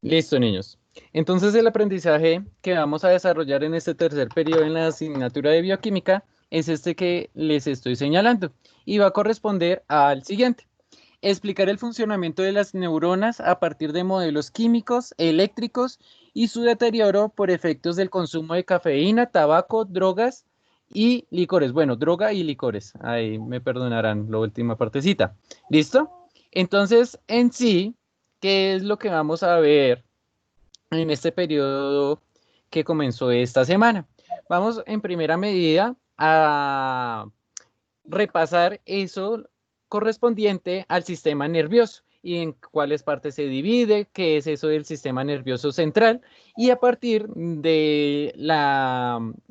Listo, niños. Entonces, el aprendizaje que vamos a desarrollar en este tercer periodo en la asignatura de bioquímica es este que les estoy señalando y va a corresponder al siguiente. Explicar el funcionamiento de las neuronas a partir de modelos químicos, eléctricos y su deterioro por efectos del consumo de cafeína, tabaco, drogas y licores. Bueno, droga y licores. Ahí me perdonarán la última partecita. ¿Listo? Entonces, en sí, ¿qué es lo que vamos a ver en este periodo que comenzó esta semana? Vamos en primera medida a repasar eso correspondiente al sistema nervioso y en cuáles partes se divide, qué es eso del sistema nervioso central, y a partir del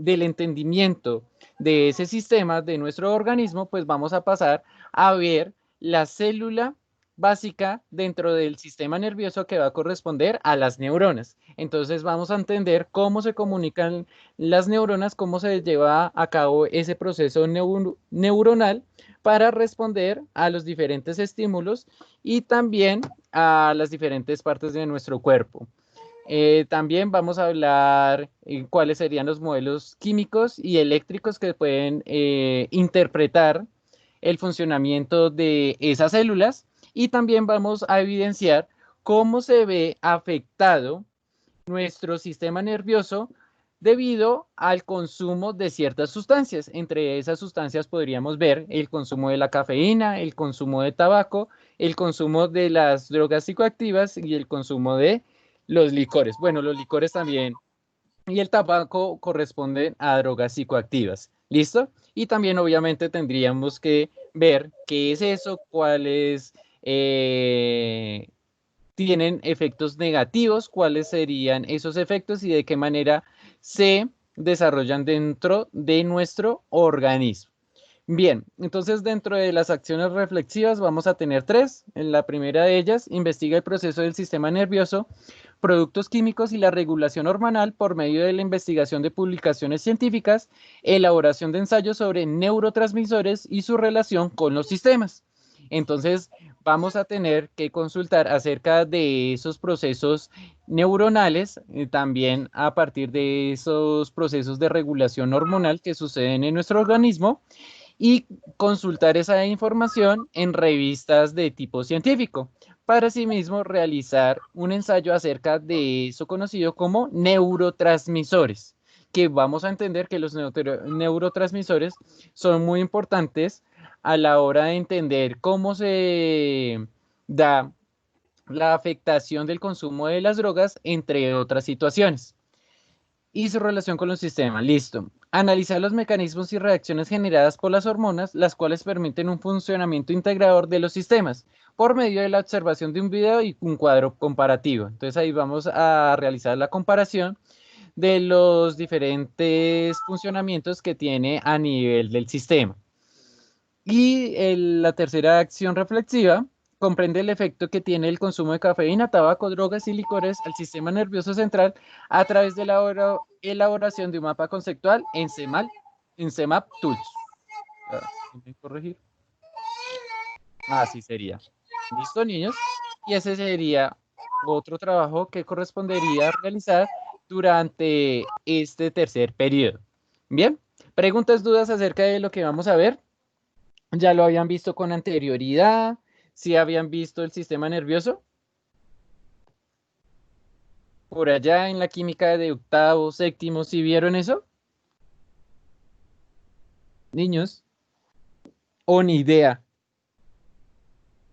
entendimiento de ese sistema de nuestro organismo, pues vamos a pasar a ver la célula básica dentro del sistema nervioso que va a corresponder a las neuronas. Entonces vamos a entender cómo se comunican las neuronas, cómo se lleva a cabo ese proceso neuronal para responder a los diferentes estímulos y también a las diferentes partes de nuestro cuerpo. También vamos a hablar cuáles serían los modelos químicos y eléctricos que pueden interpretar el funcionamiento de esas células, y también vamos a evidenciar cómo se ve afectado nuestro sistema nervioso debido al consumo de ciertas sustancias. Entre esas sustancias podríamos ver el consumo de la cafeína, el consumo de tabaco, el consumo de las drogas psicoactivas y el consumo de los licores. Bueno, los licores también y el tabaco corresponden a drogas psicoactivas. ¿Listo? Y también obviamente tendríamos que ver qué es eso, cuáles tienen efectos negativos, cuáles serían esos efectos y de qué manera se desarrollan dentro de nuestro organismo. Bien, entonces dentro de las acciones reflexivas vamos a tener tres. En la primera de ellas, investiga el proceso del sistema nervioso, productos químicos y la regulación hormonal por medio de la investigación de publicaciones científicas, elaboración de ensayos sobre neurotransmisores y su relación con los sistemas. Entonces, vamos a tener que consultar acerca de esos procesos neuronales, también a partir de esos procesos de regulación hormonal que suceden en nuestro organismo, y consultar esa información en revistas de tipo científico, para asimismo realizar un ensayo acerca de eso conocido como neurotransmisores, que vamos a entender que los neurotransmisores son muy importantes a la hora de entender cómo se da la afectación del consumo de las drogas, entre otras situaciones. Y su relación con los sistemas. Listo. Analizar los mecanismos y reacciones generadas por las hormonas, las cuales permiten un funcionamiento integrador de los sistemas, por medio de la observación de un video y un cuadro comparativo. Entonces ahí vamos a realizar la comparación de los diferentes funcionamientos que tiene a nivel del sistema. Y la tercera acción reflexiva comprende el efecto que tiene el consumo de cafeína, tabaco, drogas y licores al sistema nervioso central a través de la elaboración de un mapa conceptual en CEMAP Tools. ¿Me corregir? Así sería. ¿Listo, niños? Y ese sería otro trabajo que correspondería realizar durante este tercer periodo. Bien, preguntas, dudas acerca de lo que vamos a ver. ¿Ya lo habían visto con anterioridad? ¿Sí habían visto el sistema nervioso? Por allá en la química de octavo, séptimo, ¿sí vieron eso? Niños, o ni idea.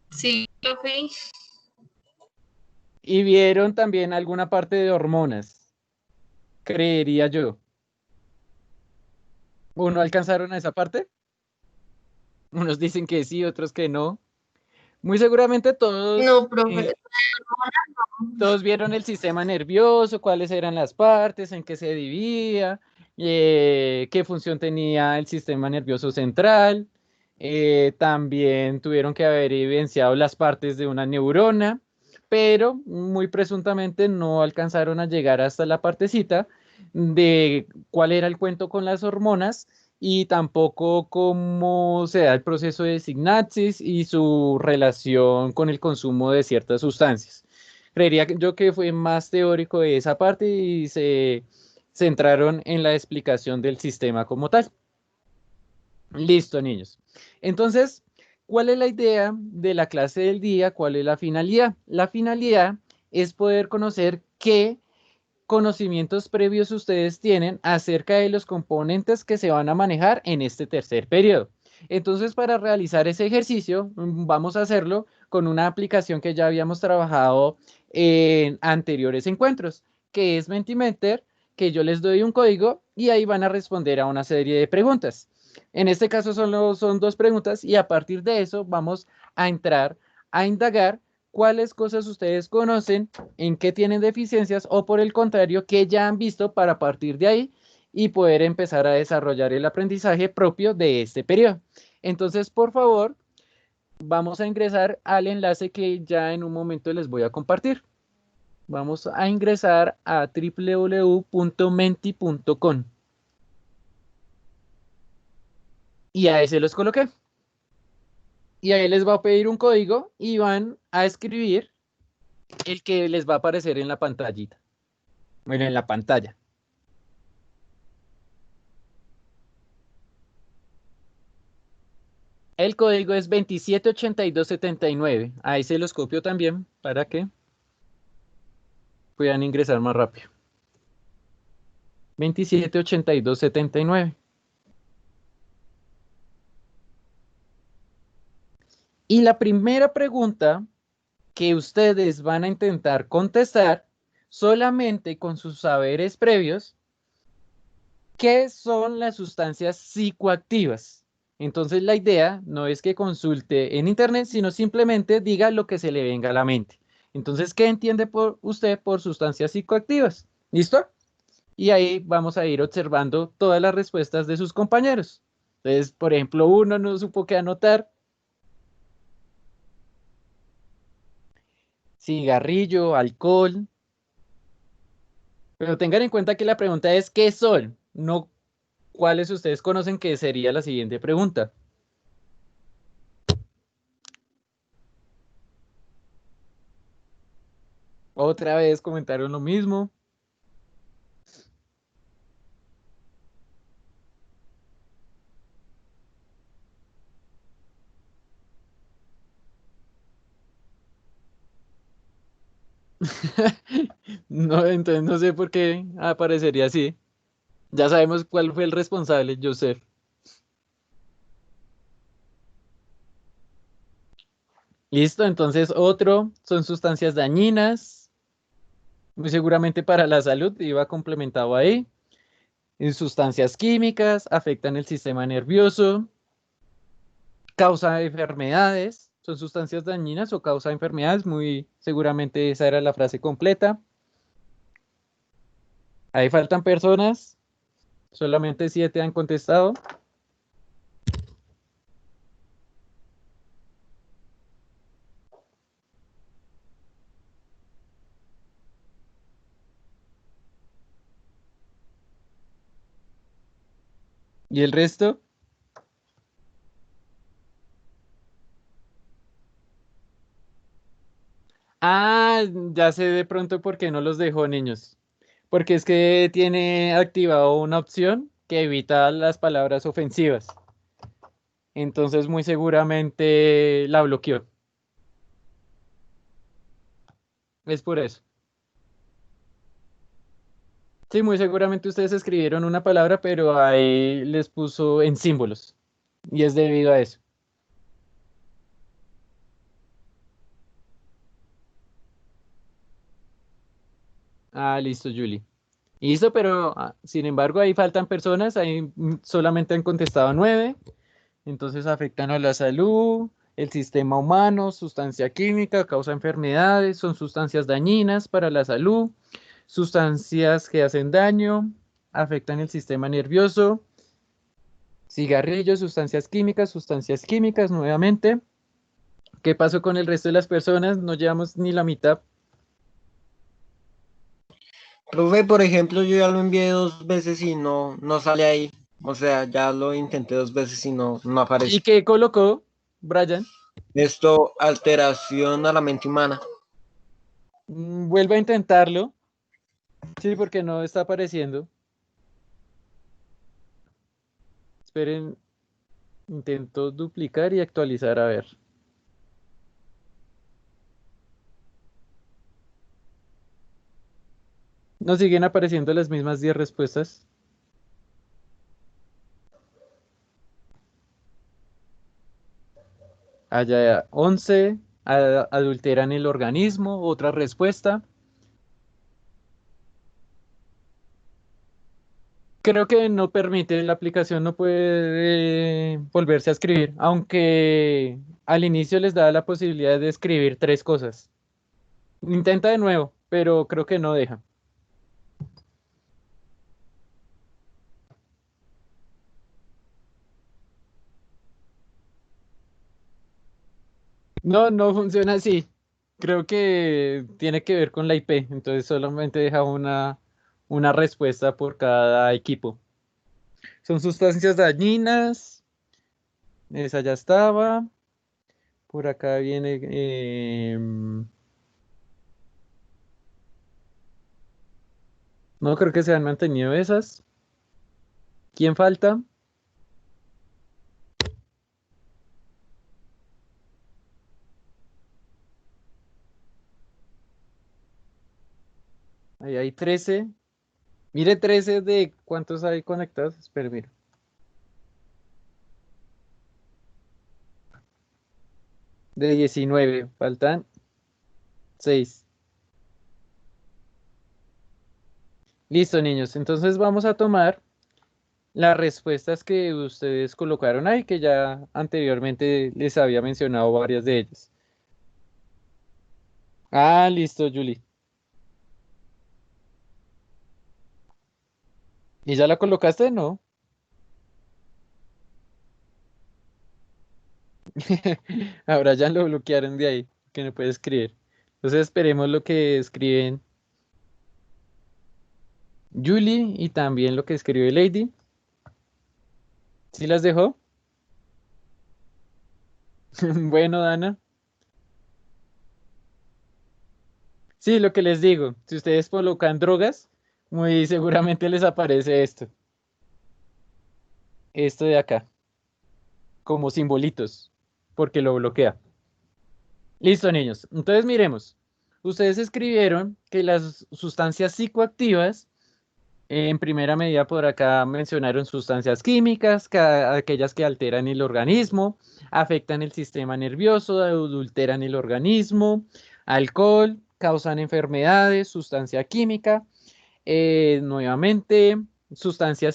Sí, profe. Y vieron también alguna parte de hormonas, creería yo. ¿Uno alcanzaron a esa parte? Unos dicen que sí, otros que no. Muy seguramente No, profe. todos vieron el sistema nervioso, cuáles eran las partes, en qué se dividía, qué función tenía el sistema nervioso central. También tuvieron que haber evidenciado las partes de una neurona, pero muy presuntamente no alcanzaron a llegar hasta la partecita de cuál era el cuento con las hormonas y tampoco cómo se da el proceso de sinapsis y su relación con el consumo de ciertas sustancias. Creería yo que fue más teórico de esa parte y se centraron en la explicación del sistema como tal. Listo, niños. Entonces, ¿cuál es la idea de la clase del día? ¿Cuál es la finalidad? La finalidad es poder conocer qué conocimientos previos ustedes tienen acerca de los componentes que se van a manejar en este tercer periodo. Entonces, para realizar ese ejercicio, vamos a hacerlo con una aplicación que ya habíamos trabajado en anteriores encuentros, que es Mentimeter, que yo les doy un código y ahí van a responder a una serie de preguntas. En este caso son dos preguntas y a partir de eso vamos a entrar a indagar cuáles cosas ustedes conocen, en qué tienen deficiencias o por el contrario, qué ya han visto para partir de ahí y poder empezar a desarrollar el aprendizaje propio de este periodo. Entonces, por favor, vamos a ingresar al enlace que ya en un momento les voy a compartir. Vamos a ingresar a www.menti.com y a ese los coloqué. Y ahí les va a pedir un código y van a escribir el que les va a aparecer en la pantallita. Bueno, en la pantalla. El código es 278279. Ahí se los copio también para que puedan ingresar más rápido. 278279. Y la primera pregunta que ustedes van a intentar contestar solamente con sus saberes previos, ¿qué son las sustancias psicoactivas? Entonces la idea no es que consulte en internet, sino simplemente diga lo que se le venga a la mente. Entonces, ¿qué entiende usted por sustancias psicoactivas? ¿Listo? Y ahí vamos a ir observando todas las respuestas de sus compañeros. Entonces, por ejemplo, uno no supo qué anotar. Cigarrillo, alcohol. Pero tengan en cuenta que la pregunta es ¿qué son? No cuáles ustedes conocen, que sería la siguiente pregunta. Otra vez comentaron lo mismo. No, entonces no sé por qué aparecería así. Ya sabemos cuál fue el responsable, Joseph. Listo, entonces otro son sustancias dañinas, muy seguramente para la salud, iba complementado ahí. Sustancias químicas, afectan el sistema nervioso, causa enfermedades, son sustancias dañinas o causa enfermedades, muy seguramente esa era la frase completa. Ahí faltan personas, solamente 7 han contestado. ¿Y el resto? Ah, ya sé de pronto por qué no los dejó, niños. Porque es que tiene activado una opción que evita las palabras ofensivas. Entonces muy seguramente la bloqueó. Es por eso. Sí, muy seguramente ustedes escribieron una palabra, pero ahí les puso en símbolos. Y es debido a eso. Ah, listo, Julie. Listo, pero sin embargo ahí faltan personas, ahí solamente han contestado 9, entonces afectan a la salud, el sistema humano, sustancia química, causa enfermedades, son sustancias dañinas para la salud, sustancias que hacen daño, afectan el sistema nervioso, cigarrillos, sustancias químicas nuevamente. ¿Qué pasó con el resto de las personas? No llevamos ni la mitad. Profe, por ejemplo, yo ya lo envié 2 veces y no sale ahí. O sea, ya lo intenté 2 veces y no ¿Y aparece. qué colocó, Brian? Esto, alteración a la mente humana. Vuelva a intentarlo. Sí, porque no está apareciendo. Esperen, intento duplicar y actualizar a ver. Nos siguen apareciendo las mismas 10 respuestas. Allá 11, adulteran el organismo, otra respuesta. Creo que no permite, la aplicación no puede volverse a escribir, aunque al inicio les da la posibilidad de escribir 3 cosas. Intenta de nuevo, pero creo que no deja. No, no funciona así. Creo que tiene que ver con la IP, entonces solamente deja una respuesta por cada equipo. Son sustancias dañinas, esa ya estaba. Por acá viene... no creo que se han mantenido esas. ¿Quién falta? Ahí hay 13. Mire, 13 de cuántos hay conectados. Espera, mira. De 19. Faltan 6. Listo, niños. Entonces vamos a tomar las respuestas que ustedes colocaron ahí, que ya anteriormente les había mencionado varias de ellas. Ah, listo, Julie. ¿Y ya la colocaste? No. Ahora ya lo bloquearon de ahí, que no puede escribir. Entonces esperemos lo que escriben Julie y también lo que escribe Lady. ¿Sí las dejó? Bueno, Dana. Sí, lo que les digo. Si ustedes colocan drogas, muy seguramente les aparece esto. Esto de acá, como simbolitos, porque lo bloquea. Listo, niños. Entonces miremos. Ustedes escribieron que las sustancias psicoactivas, en primera medida por acá mencionaron sustancias químicas, aquellas que alteran el organismo, afectan el sistema nervioso, adulteran el organismo, alcohol, causan enfermedades, sustancia química, nuevamente, sustancia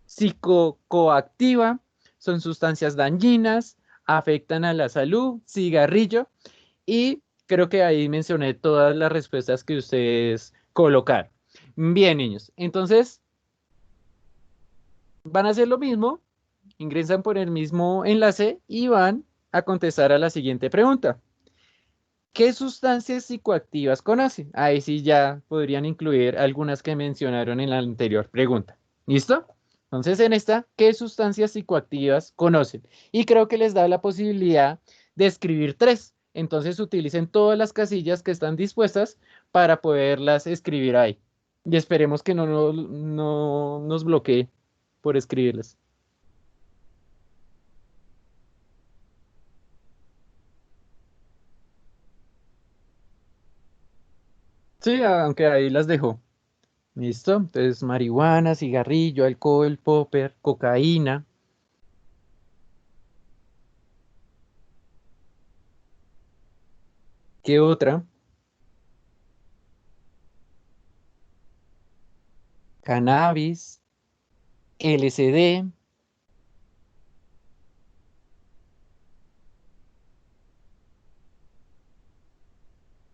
psicocoactiva, son sustancias dañinas, afectan a la salud, cigarrillo, y creo que ahí mencioné todas las respuestas que ustedes colocaron. Bien, niños, entonces van a hacer lo mismo, ingresan por el mismo enlace y van a contestar a la siguiente pregunta. ¿Qué sustancias psicoactivas conocen? Ahí sí ya podrían incluir algunas que mencionaron en la anterior pregunta. ¿Listo? Entonces en esta, ¿qué sustancias psicoactivas conocen? Y creo que les da la posibilidad de escribir 3. Entonces utilicen todas las casillas que están dispuestas para poderlas escribir ahí. Y esperemos que no nos bloquee por escribirlas. Sí, aunque ahí las dejo. ¿Listo? Entonces, marihuana, cigarrillo, alcohol, popper, cocaína. ¿Qué otra? Cannabis, LSD.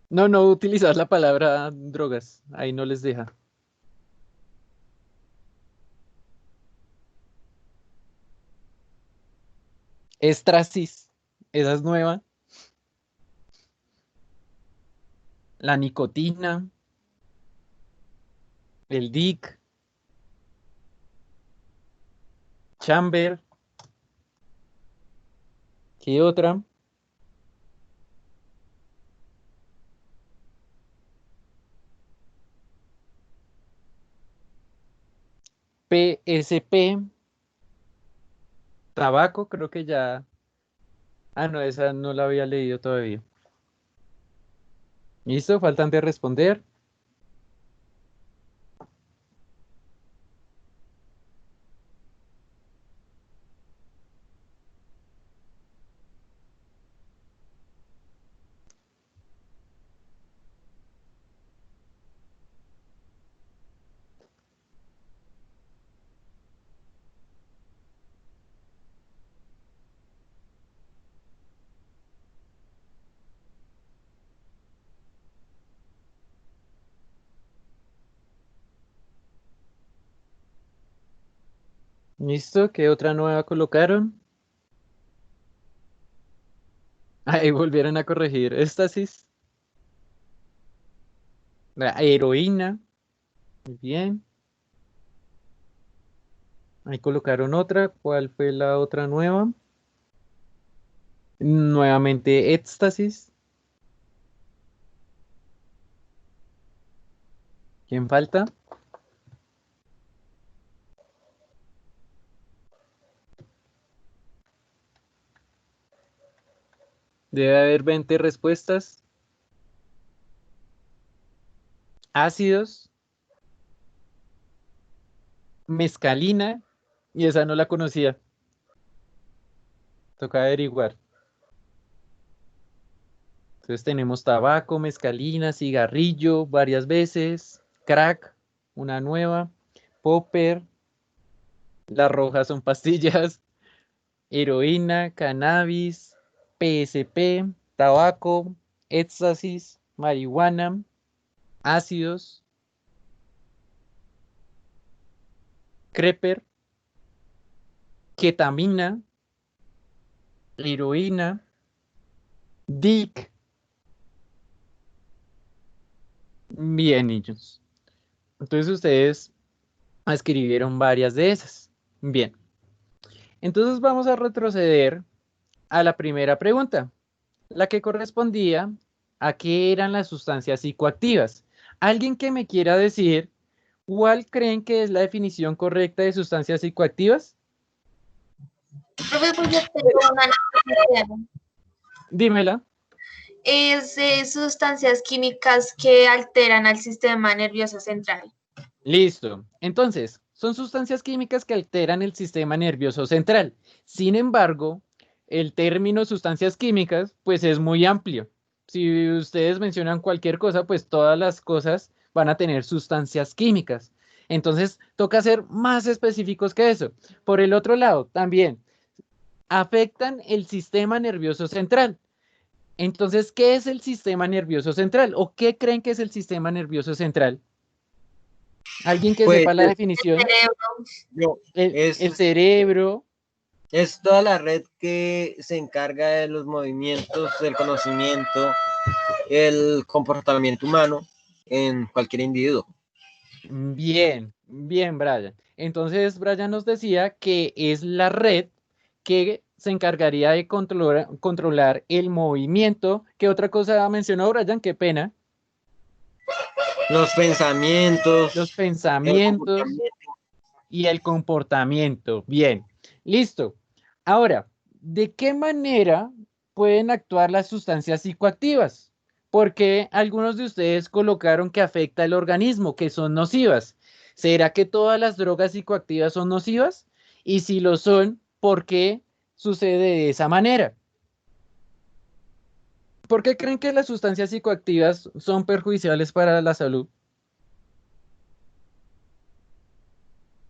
No utilizar la palabra drogas. Ahí no les deja. Estrasis. Esa es nueva. La nicotina, el DIC, chamber. ¿Qué otra? PSP, tabaco, creo que ya. Ah, no, esa no la había leído todavía. ¿Listo? Faltan de responder. ¿Listo? ¿Qué otra nueva colocaron? Ahí volvieron a corregir. Éxtasis. La heroína. Muy bien. Ahí colocaron otra. ¿Cuál fue la otra nueva? Nuevamente éxtasis. ¿Quién falta? Debe haber 20 respuestas. Ácidos. Mescalina. Y esa no la conocía. Toca averiguar. Entonces tenemos tabaco, mescalina, cigarrillo, varias veces, crack, una nueva, popper, las rojas son pastillas, heroína, cannabis, PSP, tabaco, éxtasis, marihuana, ácidos, creper, ketamina, heroína, dick. Bien, niños. Entonces ustedes escribieron varias de esas. Bien. Entonces vamos a retroceder a la primera pregunta, la que correspondía a qué eran las sustancias psicoactivas. ¿Alguien que me quiera decir cuál creen que es la definición correcta de sustancias psicoactivas? Profe, pues yo tengo una. Dímela. Es sustancias químicas que alteran al sistema nervioso central. Listo. Entonces, son sustancias químicas que alteran el sistema nervioso central. Sin embargo, el término sustancias químicas, pues es muy amplio. Si ustedes mencionan cualquier cosa, pues todas las cosas van a tener sustancias químicas. Entonces, toca ser más específicos que eso. Por el otro lado, también afectan el sistema nervioso central. Entonces, ¿qué es el sistema nervioso central? ¿O qué creen que es el sistema nervioso central? ¿Alguien que Pues sepa la definición? no, El cerebro. es toda la red que se encarga de los movimientos, del conocimiento, el comportamiento humano en cualquier individuo. Bien, bien, Brian. Entonces, Brian nos decía que es la red que se encargaría de controlar el movimiento. ¿Qué otra cosa mencionó Brian? Qué pena. Los pensamientos, Los el pensamientos comportamiento. y el comportamiento. Bien, listo. Ahora, ¿de qué manera pueden actuar las sustancias psicoactivas? Porque algunos de ustedes colocaron que afecta el organismo, que son nocivas. ¿Será que todas las drogas psicoactivas son nocivas? Y si lo son, ¿por qué sucede de esa manera? ¿Por qué creen que las sustancias psicoactivas son perjudiciales para la salud?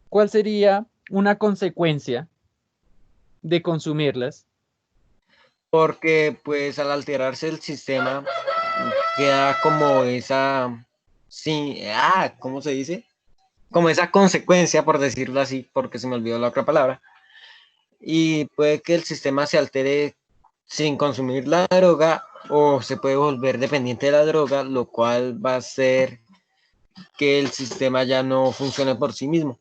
¿Cuál sería una consecuencia de consumirlas? Porque pues al alterarse el sistema queda como esa, sí, ¿cómo se dice? Como esa consecuencia, por decirlo así, porque se me olvidó la otra palabra, y puede que el sistema se altere sin consumir la droga o se puede volver dependiente de la droga, lo cual va a hacer que el sistema ya no funcione por sí mismo.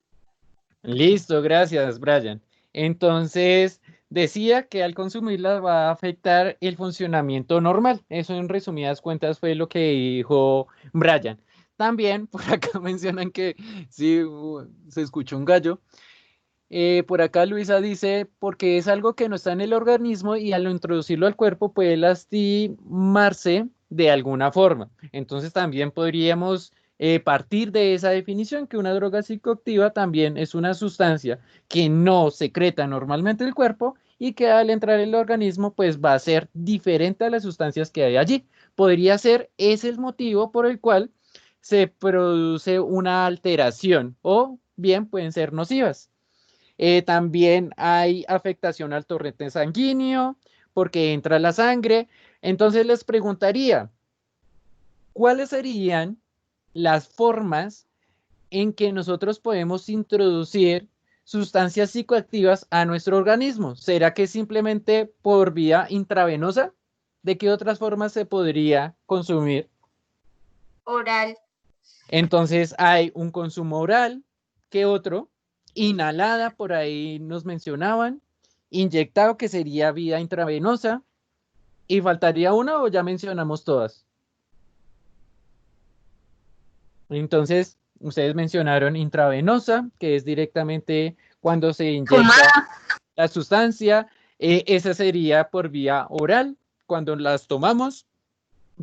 Listo, gracias, Brian. Entonces, decía que al consumirlas va a afectar el funcionamiento normal. Eso en resumidas cuentas fue lo que dijo Brian. También por acá mencionan que sí, se escuchó un gallo. Por acá Luisa dice, porque es algo que no está en el organismo y al introducirlo al cuerpo puede lastimarse de alguna forma. Entonces también podríamos partir de esa definición que una droga psicoactiva también es una sustancia que no secreta normalmente el cuerpo y que al entrar en el organismo pues va a ser diferente a las sustancias que hay allí. Podría ser ese el motivo por el cual se produce una alteración o bien pueden ser nocivas. También hay afectación al torrente sanguíneo porque entra la sangre. Entonces les preguntaría, ¿cuáles serían las formas en que nosotros podemos introducir sustancias psicoactivas a nuestro organismo? ¿Será que simplemente por vía intravenosa? ¿De qué otras formas se podría consumir? Oral. Entonces hay un consumo oral, ¿qué otro? Inhalada, por ahí nos mencionaban, inyectado, que sería vía intravenosa, y faltaría una o ya mencionamos todas. Entonces, ustedes mencionaron intravenosa, que es directamente cuando se inyecta Fumada. la sustancia, esa sería por vía oral, cuando las tomamos.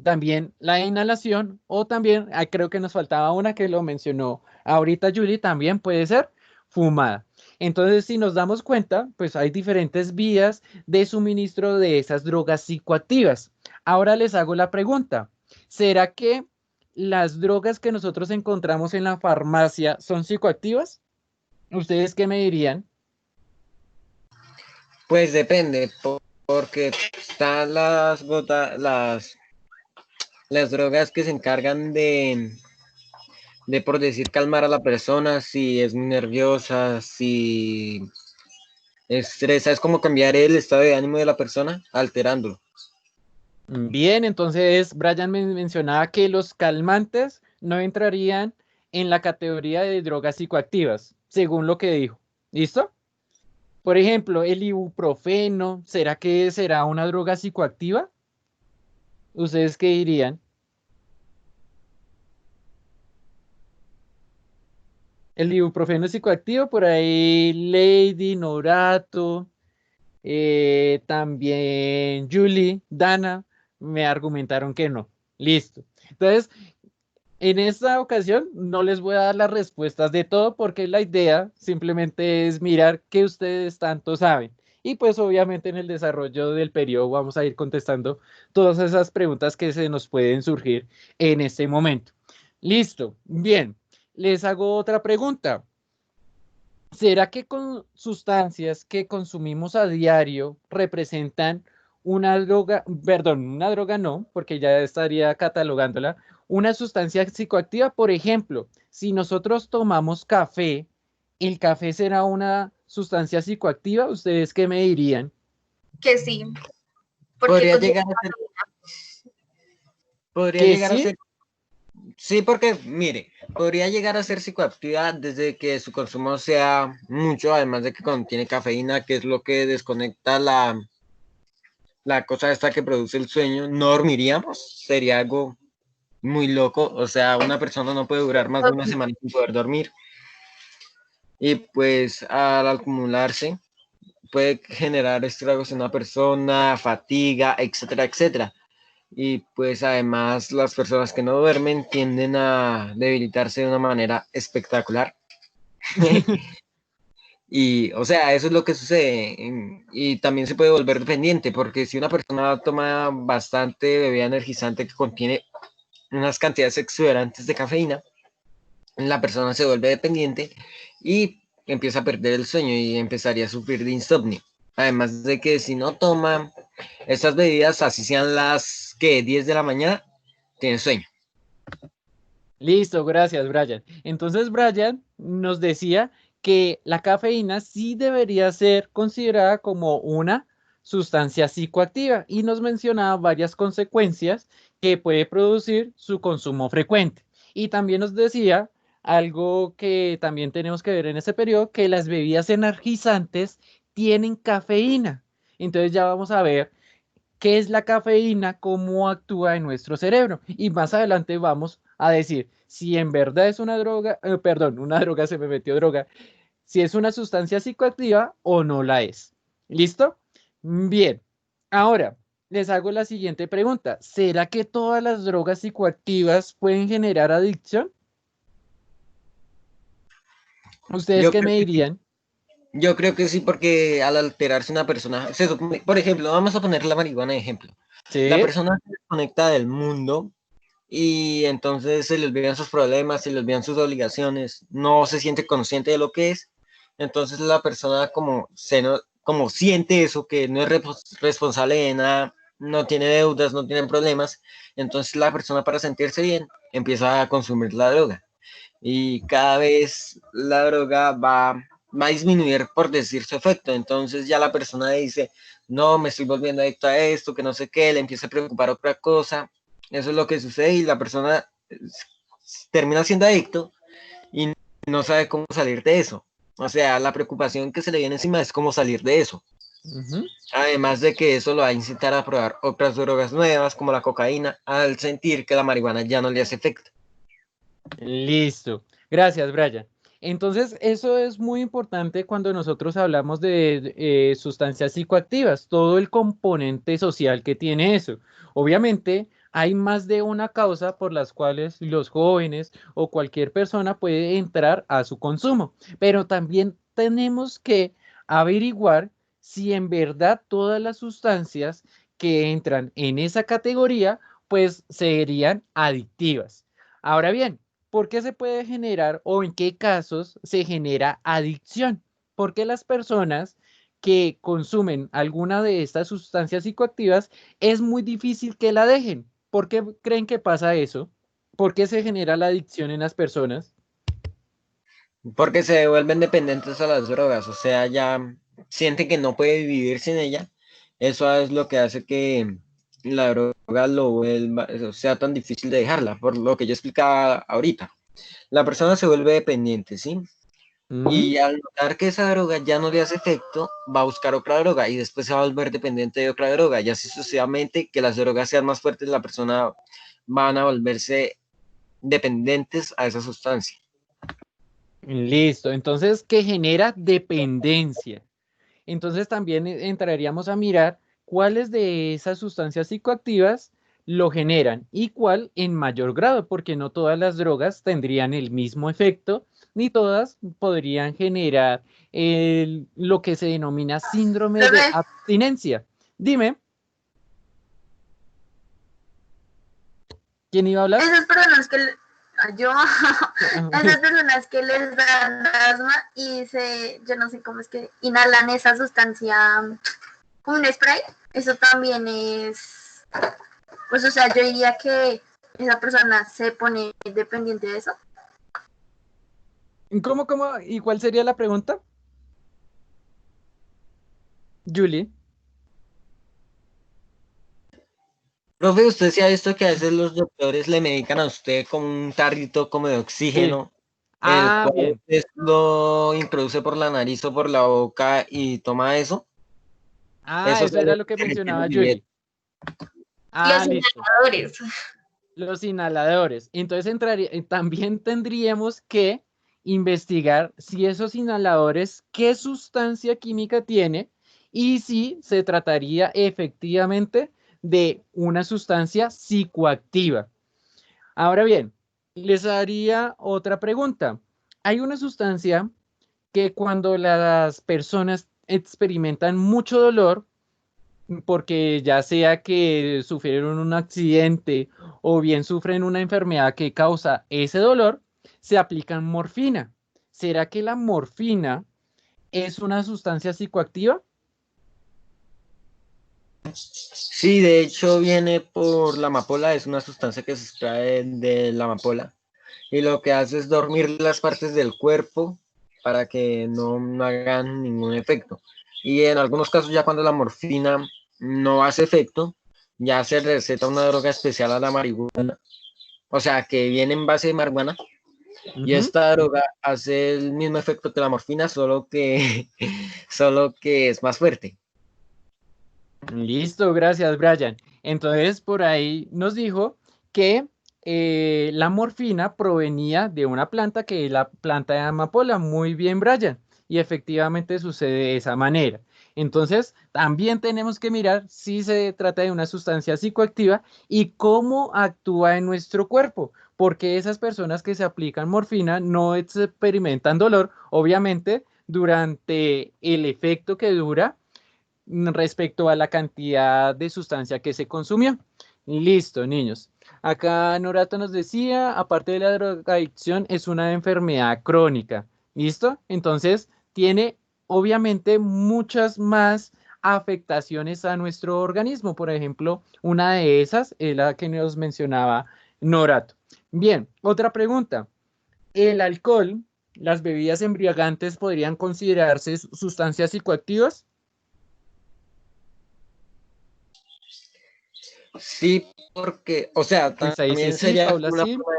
También la inhalación o también, creo que nos faltaba una que lo mencionó ahorita Julie, también puede ser fumada. Entonces, si nos damos cuenta, pues hay diferentes vías de suministro de esas drogas psicoactivas. Ahora les hago la pregunta, ¿será que las drogas que nosotros encontramos en la farmacia son psicoactivas? ¿Ustedes qué me dirían? Pues depende, porque están las drogas que se encargan de, por decir, calmar a la persona si es muy nerviosa, si estresa, es como cambiar el estado de ánimo de la persona, alterándolo. Bien, entonces Brian me mencionaba que los calmantes no entrarían en la categoría de drogas psicoactivas, según lo que dijo. ¿Listo? Por ejemplo, el ibuprofeno, ¿será que será una droga psicoactiva? ¿Ustedes qué dirían? El ibuprofeno es psicoactivo, por ahí Lady, Norato, también Julie, Dana, me argumentaron que no. Listo. Entonces, en esta ocasión no les voy a dar las respuestas de todo porque la idea simplemente es mirar qué ustedes tanto saben. Y pues obviamente en el desarrollo del periodo vamos a ir contestando todas esas preguntas que se nos pueden surgir en este momento. Listo, bien, les hago otra pregunta. ¿Será que con sustancias que consumimos a diario representan una droga, perdón, una droga no, porque ya estaría catalogándola, una sustancia psicoactiva? Por ejemplo, si nosotros tomamos café, ¿el café será una sustancia psicoactiva? ¿Ustedes qué me dirían? Que sí. Porque Podría contiene llegar a ser, podría Que llegar a sí. ser, sí, porque mire, podría llegar a ser psicoactiva desde que su consumo sea mucho, además de que contiene cafeína, que es lo que desconecta la cosa esta que produce el sueño, no dormiríamos, sería algo muy loco, o sea, una persona no puede durar más de una semana sin poder dormir y pues al acumularse puede generar estragos en una persona, fatiga, etcétera, etcétera. Y pues además las personas que no duermen tienden a debilitarse de una manera espectacular. Y, o sea, eso es lo que sucede. Y también se puede volver dependiente, porque si una persona toma bastante bebida energizante que contiene unas cantidades exuberantes de cafeína, la persona se vuelve dependiente y empieza a perder el sueño y empezaría a sufrir de insomnio. Además de que si no toma estas bebidas, así sean las que 10 de la mañana, tiene sueño. Listo, gracias, Brian. Entonces, Brian nos decía que la cafeína sí debería ser considerada como una sustancia psicoactiva y nos mencionaba varias consecuencias que puede producir su consumo frecuente. Y también nos decía algo que también tenemos que ver en ese periodo, que las bebidas energizantes tienen cafeína. Entonces ya vamos a ver qué es la cafeína, cómo actúa en nuestro cerebro. Y más adelante vamos a decir si en verdad es una droga, perdón, una droga, se me metió droga, si es una sustancia psicoactiva o no la es. ¿Listo? Bien. Ahora, les hago la siguiente pregunta. ¿Será que todas las drogas psicoactivas pueden generar adicción? ¿Ustedes Yo qué creo me que sí. dirían? Yo creo que sí, porque al alterarse una persona, por ejemplo, vamos a poner la marihuana de ejemplo. La Sí. persona se desconecta del mundo y entonces se le olvidan sus problemas, se le olvidan sus obligaciones, no se siente consciente de lo que es. Entonces la persona como siente eso, que no es responsable de nada, no tiene deudas, no tiene problemas, entonces la persona para sentirse bien empieza a consumir la droga y cada vez la droga va a disminuir por decir su efecto. Entonces ya la persona dice, no, me estoy volviendo adicto a esto, que no sé qué, le empieza a preocupar otra cosa. Eso es lo que sucede y la persona termina siendo adicto y no sabe cómo salir de eso. O sea, la preocupación que se le viene encima es cómo salir de eso. Ujú. Además de que eso lo va a incitar a probar otras drogas nuevas como la cocaína al sentir que la marihuana ya no le hace efecto. Listo. Gracias, Brian. Entonces, eso es muy importante cuando nosotros hablamos de sustancias psicoactivas, todo el componente social que tiene eso. Obviamente, hay más de una causa por las cuales los jóvenes o cualquier persona puede entrar a su consumo, pero también tenemos que averiguar si en verdad todas las sustancias que entran en esa categoría, pues serían adictivas. Ahora bien, ¿por qué se puede generar o en qué casos se genera adicción? Porque las personas que consumen alguna de estas sustancias psicoactivas es muy difícil que la dejen. ¿Por qué creen que pasa eso? ¿Por qué se genera la adicción en las personas? Porque se vuelven dependientes a las drogas, o sea, ya sienten que no puede vivir sin ella. Eso es lo que hace que la droga lo vuelva, o sea tan difícil de dejarla, por lo que yo explicaba ahorita. La persona se vuelve dependiente, ¿sí? Ujú. Y al notar que esa droga ya no le hace efecto, va a buscar otra droga y después se va a volver dependiente de otra droga y así sucesivamente, que las drogas sean más fuertes, la persona van a volverse dependientes a esa sustancia. Listo. Entonces, ¿qué genera dependencia? Entonces también entraríamos a mirar cuáles de esas sustancias psicoactivas lo generan y cuál en mayor grado, porque no todas las drogas tendrían el mismo efecto, ni todas podrían generar lo que se denomina síndrome de Profe, abstinencia. Dime, ¿quién iba a hablar? esas personas que yo, esas personas que les dan asma y yo no sé cómo es que inhalan esa sustancia como un spray, eso también es, pues o sea, yo diría que esa persona se pone dependiente de eso. ¿Cómo? ¿Y cuál sería la pregunta? Julie. Profe, usted sí ha visto que a veces los doctores le medican a usted con un tarrito como de Sí. oxígeno, el Ah, cual bien. usted lo introduce por la nariz o por la boca y toma eso. Ah, Eso eso es era lo lo que que requiere mencionaba el Julie. billete. Los Ah, listo. inhaladores. Los inhaladores. Entonces también tendríamos que investigar si esos inhaladores, qué sustancia química tiene y si se trataría efectivamente de una sustancia psicoactiva. Ahora bien, les haría otra pregunta. Hay una sustancia que cuando las personas experimentan mucho dolor, porque ya sea que sufrieron un accidente o bien sufren una enfermedad que causa ese dolor, se aplican morfina. ¿Será que la morfina es una sustancia psicoactiva? Sí, de hecho viene por la amapola, es una sustancia que se extrae de la amapola y lo que hace es dormir las partes del cuerpo para que no hagan ningún efecto. Y en algunos casos ya cuando la morfina no hace efecto, ya se receta una droga especial a la marihuana, o sea que viene en base de marihuana y Ujú. esta droga hace el mismo efecto que la morfina, solo que es más fuerte. Listo, gracias, Brian. Entonces, por ahí nos dijo que la morfina provenía de una planta que es la planta de amapola. Muy bien, Brian. Y efectivamente sucede de esa manera. Entonces, también tenemos que mirar si se trata de una sustancia psicoactiva y cómo actúa en nuestro cuerpo, porque esas personas que se aplican morfina no experimentan dolor, obviamente, durante el efecto que dura respecto a la cantidad de sustancia que se consumió. Listo, niños. Acá Norato nos decía, aparte de la drogadicción, es una enfermedad crónica. ¿Listo? Entonces, tiene obviamente muchas más afectaciones a nuestro organismo. Por ejemplo, una de esas es la que nos mencionaba Norato. Bien, otra pregunta. ¿El alcohol, las bebidas embriagantes podrían considerarse sustancias psicoactivas? Sí, porque, o sea, Luisa dice también sí, sería Paula como una sí. forma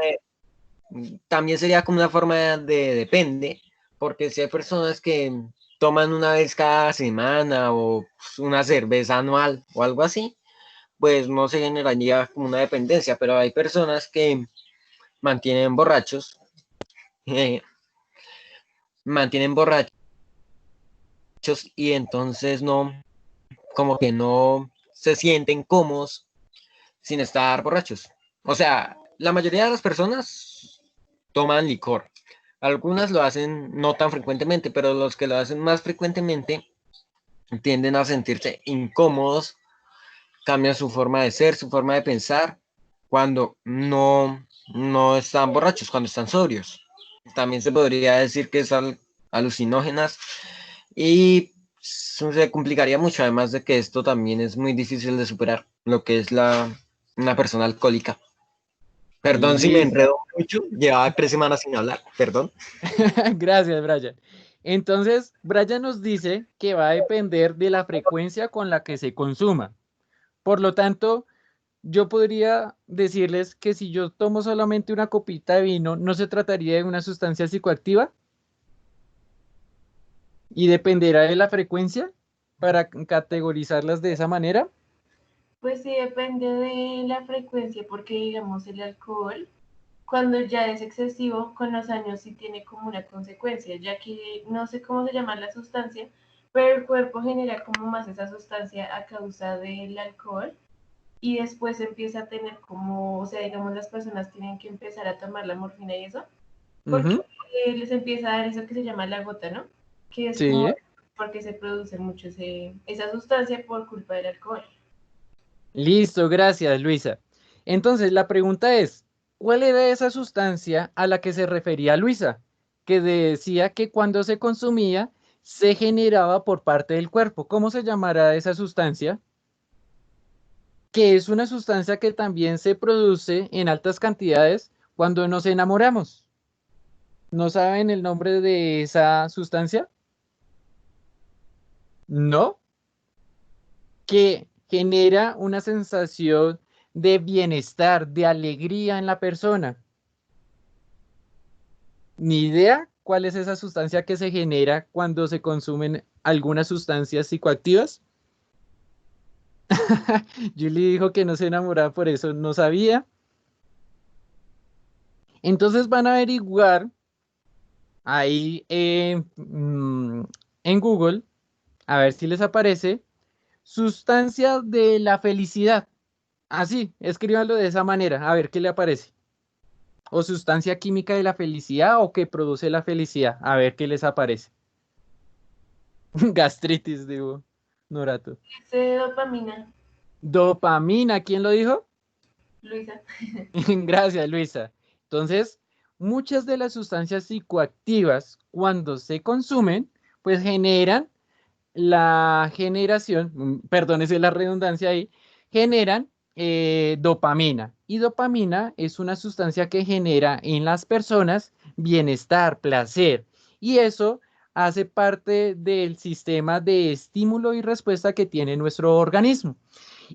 también sería como una forma de depende, porque si hay personas que toman una vez cada semana o pues, una cerveza anual o algo así, pues no se generaría como una dependencia, pero hay personas que mantienen borrachos, eh, mantienen borrachos y entonces no, como que no se sienten cómodos sin estar borrachos. O sea, la mayoría de las personas toman licor. Algunas lo hacen no tan frecuentemente, pero los que lo hacen más frecuentemente tienden a sentirse incómodos, cambian su forma de ser, su forma de pensar cuando no están borrachos, cuando están sobrios. También se podría decir que son alucinógenas y se complicaría mucho, además de que esto también es muy difícil de superar, lo que es una persona alcohólica. Perdón si me Listo. enredo mucho, llevaba 3 semanas sin hablar, perdón. Gracias, Brian. Entonces, Brian nos dice que va a depender de la frecuencia con la que se consuma. Por lo tanto, yo podría decirles que si yo tomo solamente una copita de vino, no se trataría de una sustancia psicoactiva y dependerá de la frecuencia para categorizarlas de esa manera. Pues sí, depende de la frecuencia, porque digamos el alcohol, cuando ya es excesivo, con los años sí tiene como una consecuencia, ya que no sé cómo se llama la sustancia, pero el cuerpo genera como más esa sustancia a causa del alcohol y después empieza a tener como, o sea, digamos las personas tienen que empezar a tomar la morfina y eso, porque Ujú, les empieza a dar eso que se llama la gota, ¿no? Que es como sí. porque se produce mucho esa sustancia por culpa del alcohol. Listo, gracias, Luisa. Entonces, la pregunta es, ¿cuál era esa sustancia a la que se refería Luisa? Que decía que cuando se consumía se generaba por parte del cuerpo. ¿Cómo se llamará esa sustancia? Que es una sustancia que también se produce en altas cantidades cuando nos enamoramos. ¿No saben el nombre de esa sustancia? No, que genera una sensación de bienestar, de alegría en la persona. Ni idea cuál es esa sustancia que se genera cuando se consumen algunas sustancias psicoactivas. Julie dijo que no se enamoraba, por eso no sabía. Entonces van a averiguar ahí en Google, a ver si les aparece, sustancia de la felicidad. Así, escríbanlo de esa manera, a ver qué le aparece. O sustancia química de la felicidad o que produce la felicidad, a ver qué les aparece. Gastritis, digo, Norato. Dice dopamina, Dopamina, ¿quién lo dijo? Luisa. Gracias, Luisa. Entonces, muchas de las sustancias psicoactivas, cuando se consumen, pues generan la generación, perdónese la redundancia ahí, generan dopamina. Y dopamina es una sustancia que genera en las personas bienestar, placer. Y eso hace parte del sistema de estímulo y respuesta que tiene nuestro organismo.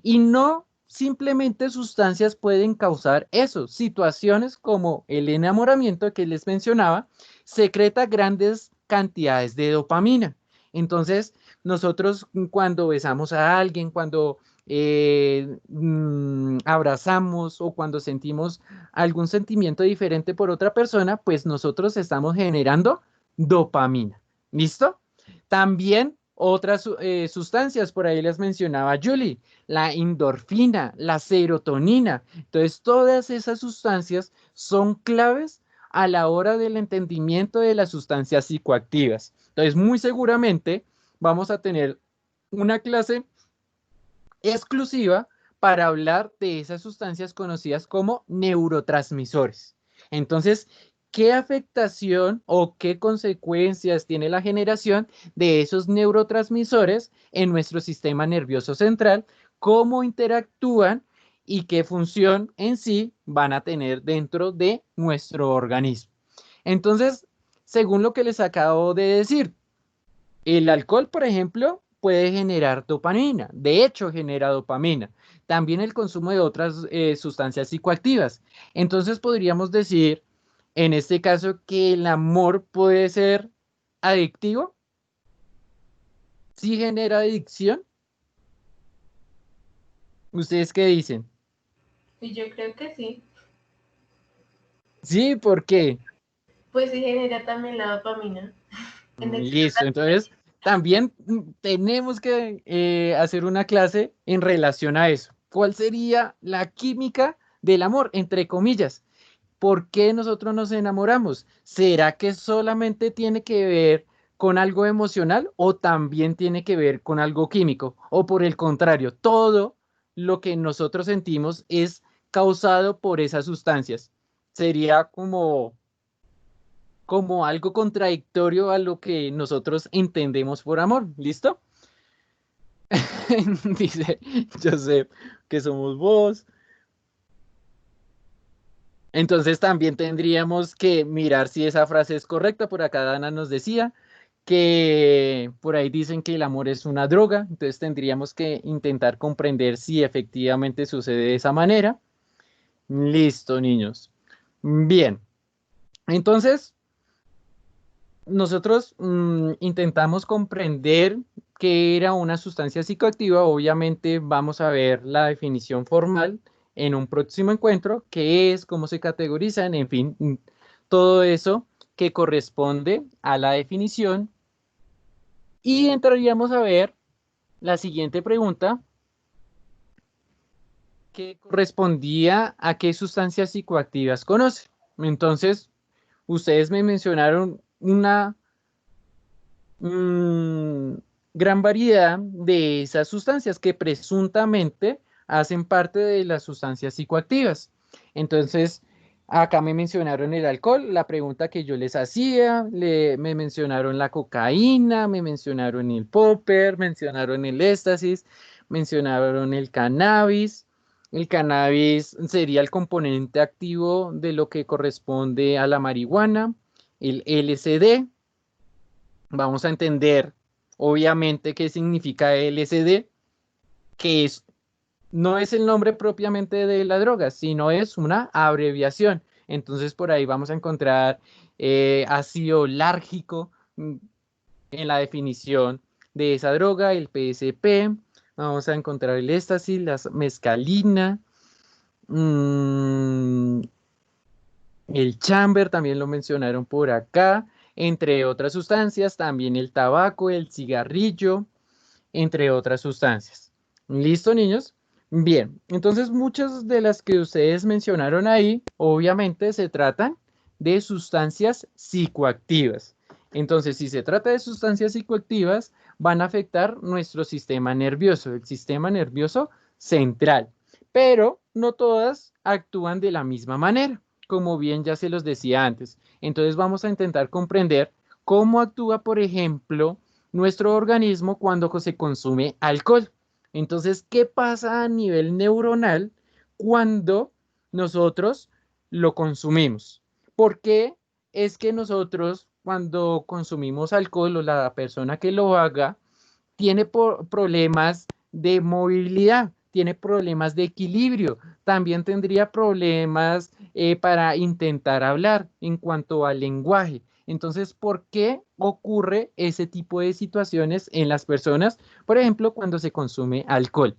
Y no simplemente sustancias pueden causar eso. Situaciones como el enamoramiento que les mencionaba, secreta grandes cantidades de dopamina. Entonces, nosotros cuando besamos a alguien, cuando abrazamos o cuando sentimos algún sentimiento diferente por otra persona, pues nosotros estamos generando dopamina. ¿Listo? También otras sustancias, por ahí les mencionaba Julie, la endorfina, la serotonina. Entonces, todas esas sustancias son claves a la hora del entendimiento de las sustancias psicoactivas. Entonces, muy seguramente vamos a tener una clase exclusiva para hablar de esas sustancias conocidas como neurotransmisores. Entonces, ¿qué afectación o qué consecuencias tiene la generación de esos neurotransmisores en nuestro sistema nervioso central? ¿Cómo interactúan y qué función en sí van a tener dentro de nuestro organismo? Entonces, según lo que les acabo de decir, el alcohol, por ejemplo, puede generar dopamina. De hecho, genera dopamina. También el consumo de otras sustancias psicoactivas. Entonces, podríamos decir, en este caso, que el amor puede ser adictivo. ¿Sí genera adicción? ¿Ustedes qué dicen? Y yo creo que sí. Sí, ¿por qué? Pues sí genera también la dopamina. En Listo, entonces también tenemos que hacer una clase en relación a eso. ¿Cuál sería la química del amor, entre comillas? ¿Por qué nosotros nos enamoramos? ¿Será que solamente tiene que ver con algo emocional o también tiene que ver con algo químico? O por el contrario, todo lo que nosotros sentimos es causado por esas sustancias. Sería como algo contradictorio a lo que nosotros entendemos por amor. ¿Listo? Dice Joseph que somos vos. Entonces también tendríamos que mirar si esa frase es correcta. Por acá Dana nos decía que por ahí dicen que el amor es una droga. Entonces tendríamos que intentar comprender si efectivamente sucede de esa manera. Listo, niños. Bien. Entonces, nosotros intentamos comprender qué era una sustancia psicoactiva. Obviamente vamos a ver la definición formal en un próximo encuentro, qué es, cómo se categorizan, en fin, todo eso que corresponde a la definición. Y entraríamos a ver la siguiente pregunta, que correspondía a qué sustancias psicoactivas conoce. Entonces, ustedes me mencionaron una mm, gran variedad de esas sustancias que presuntamente hacen parte de las sustancias psicoactivas. Entonces, acá me mencionaron el alcohol, la pregunta que yo les hacía, me mencionaron la cocaína, me mencionaron el popper, mencionaron el éxtasis, mencionaron el cannabis. El cannabis sería el componente activo de lo que corresponde a la marihuana, el LSD. Vamos a entender, obviamente, qué significa LSD, que no es el nombre propiamente de la droga, sino es una abreviación. Entonces, por ahí vamos a encontrar ácido lárgico en la definición de esa droga, el PSP. Vamos a encontrar el éxtasis, la mescalina, mmm, el chamber también lo mencionaron por acá, entre otras sustancias, también el tabaco, el cigarrillo, entre otras sustancias. ¿Listo, niños? Bien, entonces muchas de las que ustedes mencionaron ahí, obviamente se tratan de sustancias psicoactivas. Entonces, si se trata de sustancias psicoactivas, van a afectar nuestro sistema nervioso, el sistema nervioso central, pero no todas actúan de la misma manera, como bien ya se los decía antes. Entonces vamos a intentar comprender cómo actúa, por ejemplo, nuestro organismo cuando se consume alcohol. Entonces, ¿qué pasa a nivel neuronal cuando nosotros lo consumimos? ¿Por qué es que nosotros cuando consumimos alcohol o la persona que lo haga tiene problemas de movilidad, tiene problemas de equilibrio, también tendría problemas para intentar hablar en cuanto al lenguaje? Entonces, ¿por qué ocurre ese tipo de situaciones en las personas? Por ejemplo, cuando se consume alcohol.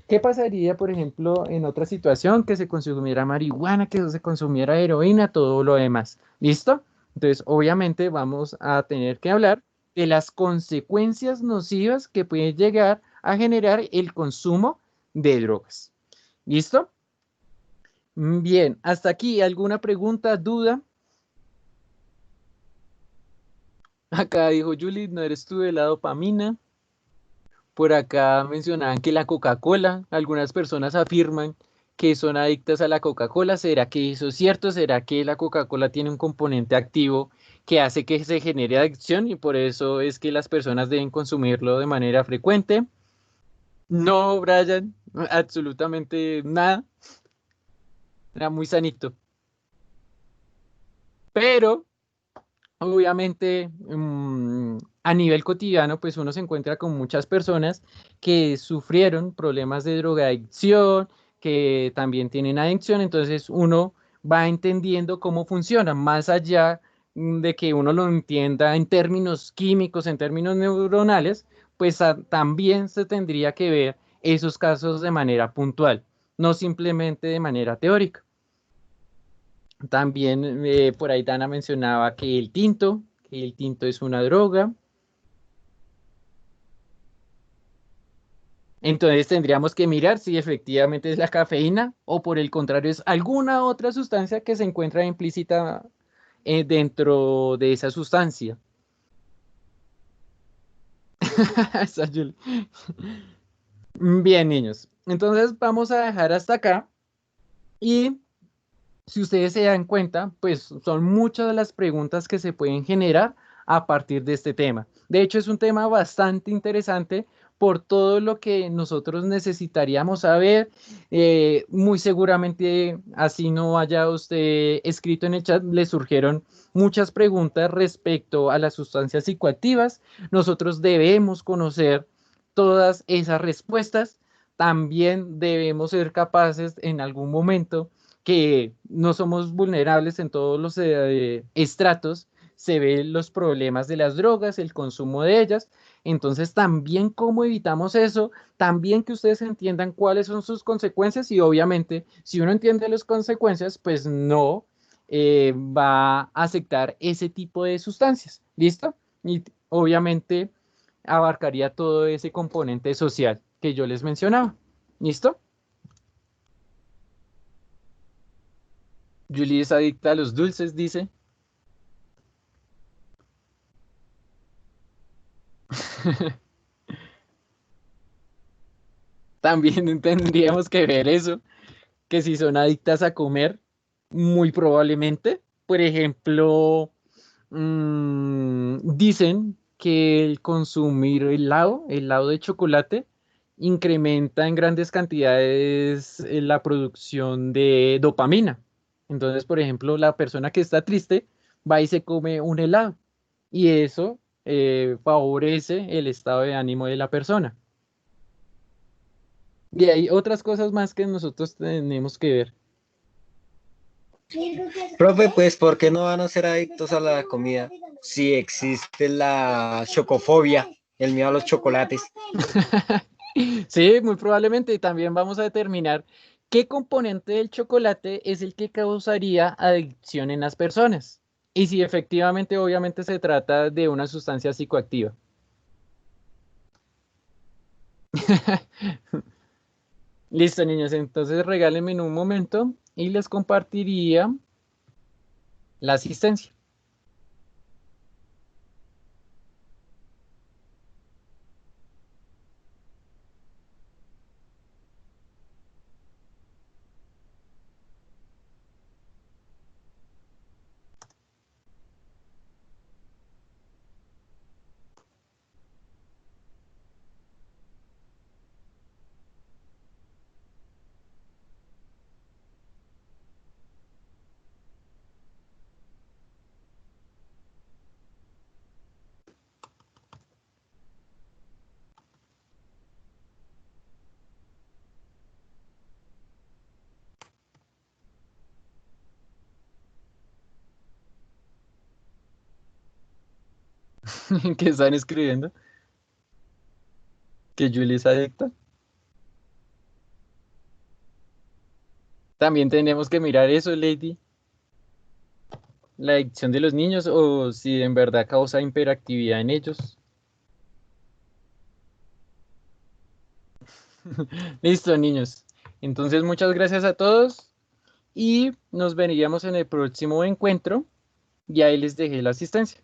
¿Qué pasaría, por ejemplo, en otra situación que se consumiera marihuana, que se consumiera heroína, todo lo demás? ¿Listo? Entonces, obviamente vamos a tener que hablar de las consecuencias nocivas que puede llegar a generar el consumo de drogas. ¿Listo? Bien, hasta aquí, ¿alguna pregunta, duda? Acá dijo Julie, no eres tú de la dopamina. Por acá mencionaban que la Coca-Cola, algunas personas afirman que son adictas a la Coca-Cola. ¿Será que eso es cierto? ¿Será que la Coca-Cola tiene un componente activo que hace que se genere adicción y por eso es que las personas deben consumirlo de manera frecuente? No, Brian, absolutamente nada. Era muy sanito. Pero obviamente, a nivel cotidiano, pues uno se encuentra con muchas personas que sufrieron problemas de drogadicción, que también tienen adicción, entonces uno va entendiendo cómo funciona, más allá de que uno lo entienda en términos químicos, en términos neuronales, pues también se tendría que ver esos casos de manera puntual, no simplemente de manera teórica. También por ahí Dana mencionaba que el tinto es una droga. Entonces tendríamos que mirar si efectivamente es la cafeína o por el contrario es alguna otra sustancia que se encuentra implícita dentro de esa sustancia. Esa Julie. Bien, niños. Entonces vamos a dejar hasta acá y si ustedes se dan cuenta, pues son muchas de las preguntas que se pueden generar a partir de este tema. De hecho, es un tema bastante interesante por todo lo que nosotros necesitaríamos saber. Muy seguramente, así no haya usted escrito en el chat, le surgieron muchas preguntas respecto a las sustancias psicoactivas. Nosotros debemos conocer todas esas respuestas. También debemos ser capaces en algún momento que no somos vulnerables en todos los estratos, se ven los problemas de las drogas, el consumo de ellas. Entonces, también cómo evitamos eso, también que ustedes entiendan cuáles son sus consecuencias y obviamente, si uno entiende las consecuencias, pues no va a aceptar ese tipo de sustancias. ¿Listo? Y obviamente abarcaría todo ese componente social que yo les mencionaba. ¿Listo? Julie es adicta a los dulces, dice. También tendríamos que ver eso, que si son adictas a comer, muy probablemente. Por ejemplo, dicen que el consumir helado de chocolate, incrementa en grandes cantidades la producción de dopamina. Entonces, por ejemplo, la persona que está triste va y se come un helado y eso favorece el estado de ánimo de la persona. Y hay otras cosas más que nosotros tenemos que ver. Profe, pues, ¿por qué no van a ser adictos a la comida si existe la chocofobia, el miedo a los chocolates? Sí, muy probablemente. Y también vamos a determinar qué componente del chocolate es el que causaría adicción en las personas. Y si efectivamente, obviamente, se trata de una sustancia psicoactiva. Listo, niños. Entonces regálenme en un momento y les compartiría la asistencia. ¿Qué están escribiendo? ¿Que Julie es adicta? También tenemos que mirar eso, Lady. La adicción de los niños o si en verdad causa hiperactividad en ellos. Listo, niños. Entonces, muchas gracias a todos y nos veríamos en el próximo encuentro. Y ahí les dejé la asistencia.